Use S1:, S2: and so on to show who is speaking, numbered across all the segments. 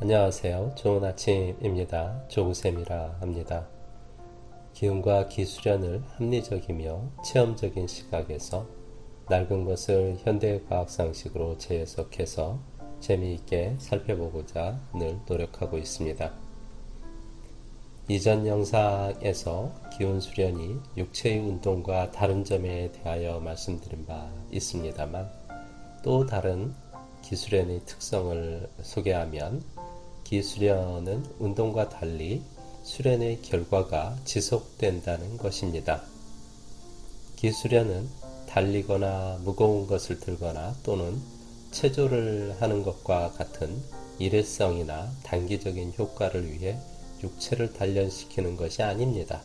S1: 안녕하세요. 좋은 아침입니다. 조우쌤이라 합니다. 기운과 기수련을 합리적이며 체험적인 시각에서 낡은 것을 현대과학 상식으로 재해석해서 재미있게 살펴보고자 늘 노력하고 있습니다. 이전 영상에서 기운 수련이 육체의 운동과 다른 점에 대하여 말씀드린 바 있습니다만 또 다른 기수련의 특성을 소개하면 기수련은 운동과 달리 수련의 결과가 지속된다는 것입니다. 기수련은 달리거나 무거운 것을 들거나 또는 체조를 하는 것과 같은 일회성이나 단기적인 효과를 위해 육체를 단련시키는 것이 아닙니다.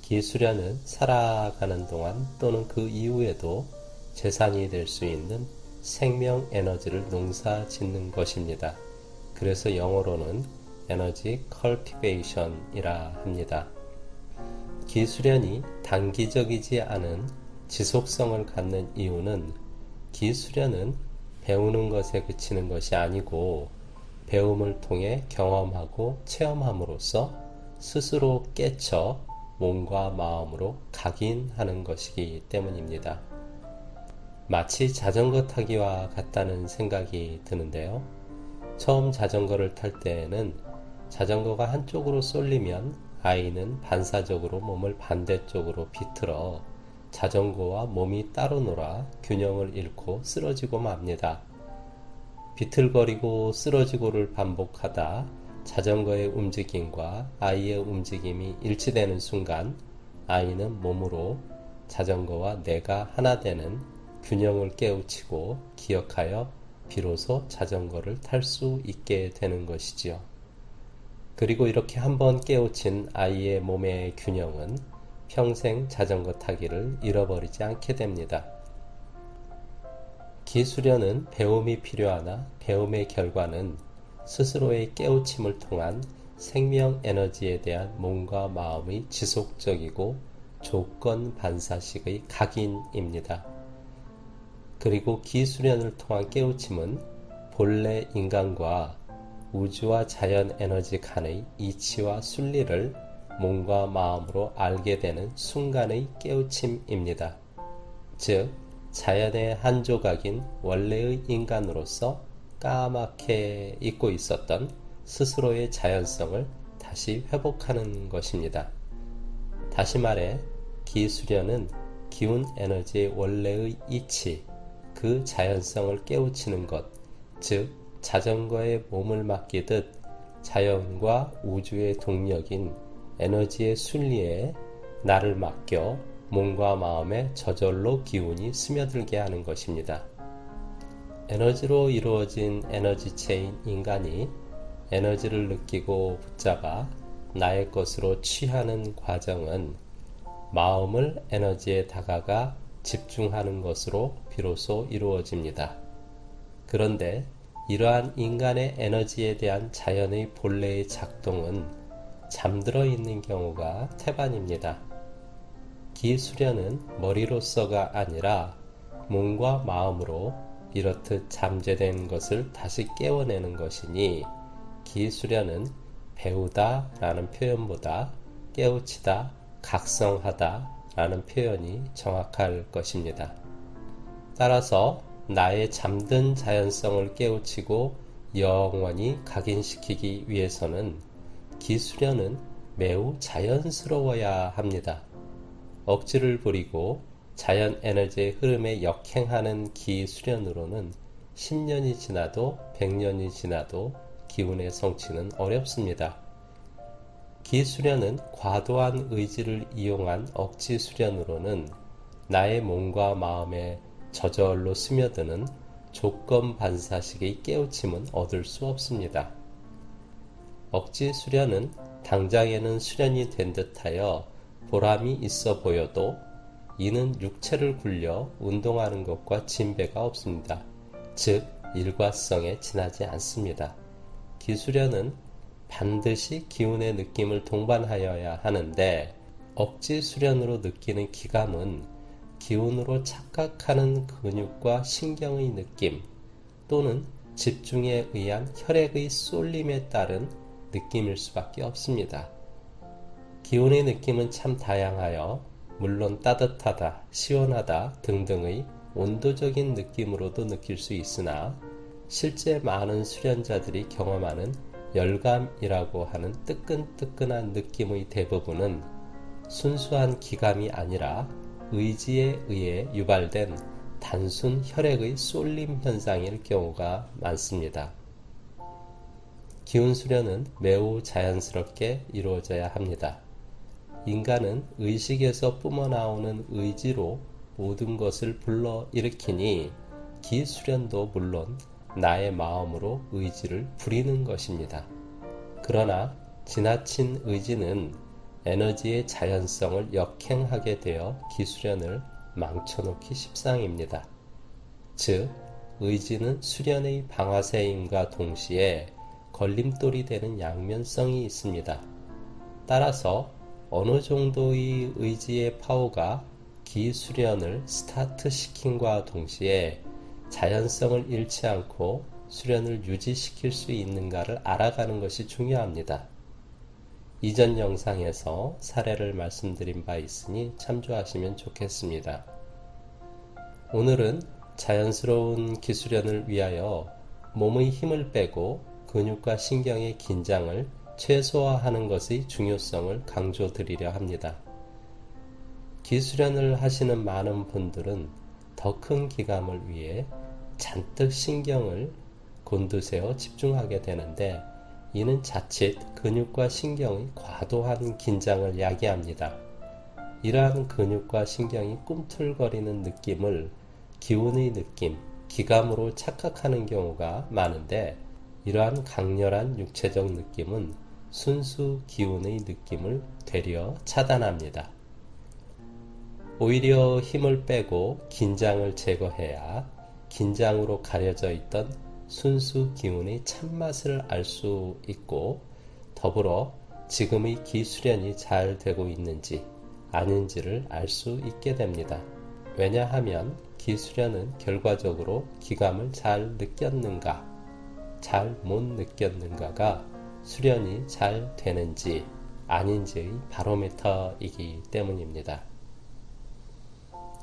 S1: 기수련은 살아가는 동안 또는 그 이후에도 재산이 될 수 있는 생명 에너지를 농사짓는 것입니다. 그래서 영어로는 에너지 컬티베이션이라 합니다. 기수련이 단기적이지 않은 지속성을 갖는 이유는 기수련은 배우는 것에 그치는 것이 아니고 배움을 통해 경험하고 체험함으로써 스스로 깨쳐 몸과 마음으로 각인하는 것이기 때문입니다. 마치 자전거 타기와 같다는 생각이 드는데요. 처음 자전거를 탈 때에는 자전거가 한쪽으로 쏠리면 아이는 반사적으로 몸을 반대쪽으로 비틀어 자전거와 몸이 따로 놀아 균형을 잃고 쓰러지고 맙니다. 비틀거리고 쓰러지고를 반복하다 자전거의 움직임과 아이의 움직임이 일치되는 순간 아이는 몸으로 자전거와 내가 하나 되는 균형을 깨우치고 기억하여 비로소 자전거를 탈 수 있게 되는 것이지요. 그리고 이렇게 한번 깨우친 아이의 몸의 균형은 평생 자전거 타기를 잃어버리지 않게 됩니다. 기수련은 배움이 필요하나 배움의 결과는 스스로의 깨우침을 통한 생명 에너지에 대한 몸과 마음의 지속적이고 조건 반사식의 각인입니다. 그리고 기수련을 통한 깨우침은 본래 인간과 우주와 자연 에너지 간의 이치와 순리를 몸과 마음으로 알게 되는 순간의 깨우침입니다. 즉, 자연의 한 조각인 원래의 인간으로서 까맣게 잊고 있었던 스스로의 자연성을 다시 회복하는 것입니다. 다시 말해, 기수련은 기운 에너지의 원래의 이치, 그 자연성을 깨우치는 것, 즉 자전거에 몸을 맡기듯 자연과 우주의 동력인 에너지의 순리에 나를 맡겨 몸과 마음에 저절로 기운이 스며들게 하는 것입니다. 에너지로 이루어진 에너지체인 인간이 에너지를 느끼고 붙잡아 나의 것으로 취하는 과정은 마음을 에너지에 다가가 집중하는 것으로 비로소 이루어집니다. 그런데 이러한 인간의 에너지에 대한 자연의 본래의 작동은 잠들어 있는 경우가 태반입니다. 기수련은 머리로서가 아니라 몸과 마음으로 이렇듯 잠재된 것을 다시 깨워내는 것이니 기수련은 배우다 라는 표현보다 깨우치다, 각성하다 라는 표현이 정확할 것입니다. 따라서 나의 잠든 자연성을 깨우치고 영원히 각인시키기 위해서는 기수련은 매우 자연스러워야 합니다. 억지를 부리고 자연 에너지의 흐름에 역행하는 기수련으로는 10년이 지나도 100년이 지나도 기운의 성취는 어렵습니다. 기수련은 과도한 의지를 이용한 억지 수련으로는 나의 몸과 마음에 저절로 스며드는 조건 반사식의 깨우침은 얻을 수 없습니다. 억지 수련은 당장에는 수련이 된 듯하여 보람이 있어 보여도 이는 육체를 굴려 운동하는 것과 진배가 없습니다. 즉 일과성에 지나지 않습니다. 기수련은 반드시 기운의 느낌을 동반하여야 하는데 억지 수련으로 느끼는 기감은 기운으로 착각하는 근육과 신경의 느낌 또는 집중에 의한 혈액의 쏠림에 따른 느낌일 수밖에 없습니다. 기운의 느낌은 참 다양하여 물론 따뜻하다, 시원하다 등등의 온도적인 느낌으로도 느낄 수 있으나 실제 많은 수련자들이 경험하는 열감이라고 하는 뜨끈뜨끈한 느낌의 대부분은 순수한 기감이 아니라 의지에 의해 유발된 단순 혈액의 쏠림 현상일 경우가 많습니다. 기운 수련은 매우 자연스럽게 이루어져야 합니다. 인간은 의식에서 뿜어나오는 의지로 모든 것을 불러일으키니 기수련도 물론 나의 마음으로 의지를 부리는 것입니다. 그러나 지나친 의지는 에너지의 자연성을 역행하게 되어 기수련을 망쳐놓기 십상입니다. 즉, 의지는 수련의 방아쇠임과 동시에 걸림돌이 되는 양면성이 있습니다. 따라서 어느 정도의 의지의 파워가 기수련을 스타트시킨과 동시에 자연성을 잃지 않고 수련을 유지시킬 수 있는가를 알아가는 것이 중요합니다. 이전 영상에서 사례를 말씀드린 바 있으니 참조하시면 좋겠습니다. 오늘은 자연스러운 기수련을 위하여 몸의 힘을 빼고 근육과 신경의 긴장을 최소화하는 것의 중요성을 강조드리려 합니다. 기수련을 하시는 많은 분들은 더 큰 기감을 위해 잔뜩 신경을 곤두세워 집중하게 되는데 이는 자칫 근육과 신경의 과도한 긴장을 야기합니다. 이러한 근육과 신경이 꿈틀거리는 느낌을 기운의 느낌, 기감으로 착각하는 경우가 많은데 이러한 강렬한 육체적 느낌은 순수 기운의 느낌을 되려 차단합니다. 오히려 힘을 빼고 긴장을 제거해야 긴장으로 가려져 있던 순수 기운의 참맛을 알 수 있고 더불어 지금의 기수련이 잘 되고 있는지 아닌지를 알 수 있게 됩니다. 왜냐하면 기수련은 결과적으로 기감을 잘 느꼈는가, 잘 못 느꼈는가가 수련이 잘 되는지 아닌지의 바로미터이기 때문입니다.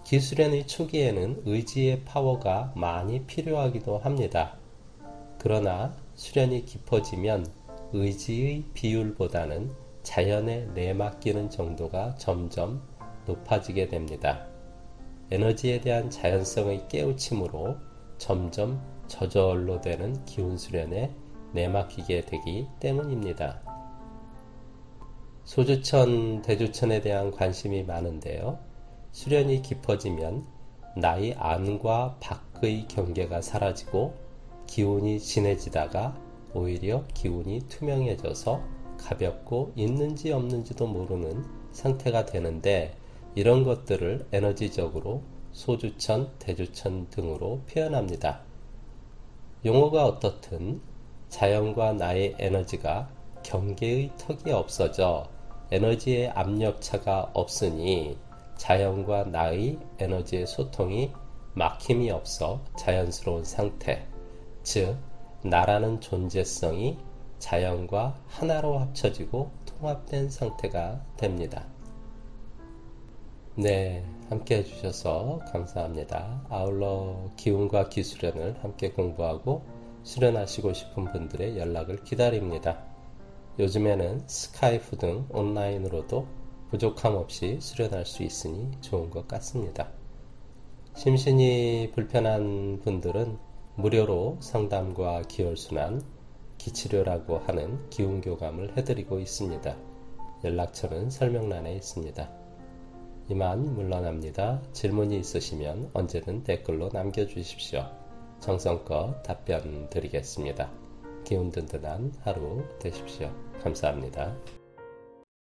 S1: 기수련의 초기에는 의지의 파워가 많이 필요하기도 합니다. 그러나 수련이 깊어지면 의지의 비율보다는 자연에 내맡기는 정도가 점점 높아지게 됩니다. 에너지에 대한 자연성의 깨우침으로 점점 저절로 되는 기운 수련에 내맡기게 되기 때문입니다. 소주천, 대주천에 대한 관심이 많은데요. 수련이 깊어지면 나의 안과 밖의 경계가 사라지고 기운이 진해지다가 오히려 기운이 투명해져서 가볍고 있는지 없는지도 모르는 상태가 되는데 이런 것들을 에너지적으로 소주천, 대주천 등으로 표현합니다. 용어가 어떻든 자연과 나의 에너지가 경계의 턱이 없어져 에너지의 압력차가 없으니 자연과 나의 에너지의 소통이 막힘이 없어 자연스러운 상태, 즉 나라는 존재성이 자연과 하나로 합쳐지고 통합된 상태가 됩니다. 네, 함께 해주셔서 감사합니다. 아울러 기운과 기수련을 함께 공부하고 수련하시고 싶은 분들의 연락을 기다립니다. 요즘에는 스카이프 등 온라인으로도 부족함 없이 수련할 수 있으니 좋은 것 같습니다. 심신이 불편한 분들은 무료로 상담과 기혈순환, 기치료라고 하는 기운교감을 해드리고 있습니다. 연락처는 설명란에 있습니다. 이만 물러납니다. 질문이 있으시면 언제든 댓글로 남겨주십시오. 정성껏 답변 드리겠습니다. 기운 든든한 하루 되십시오. 감사합니다.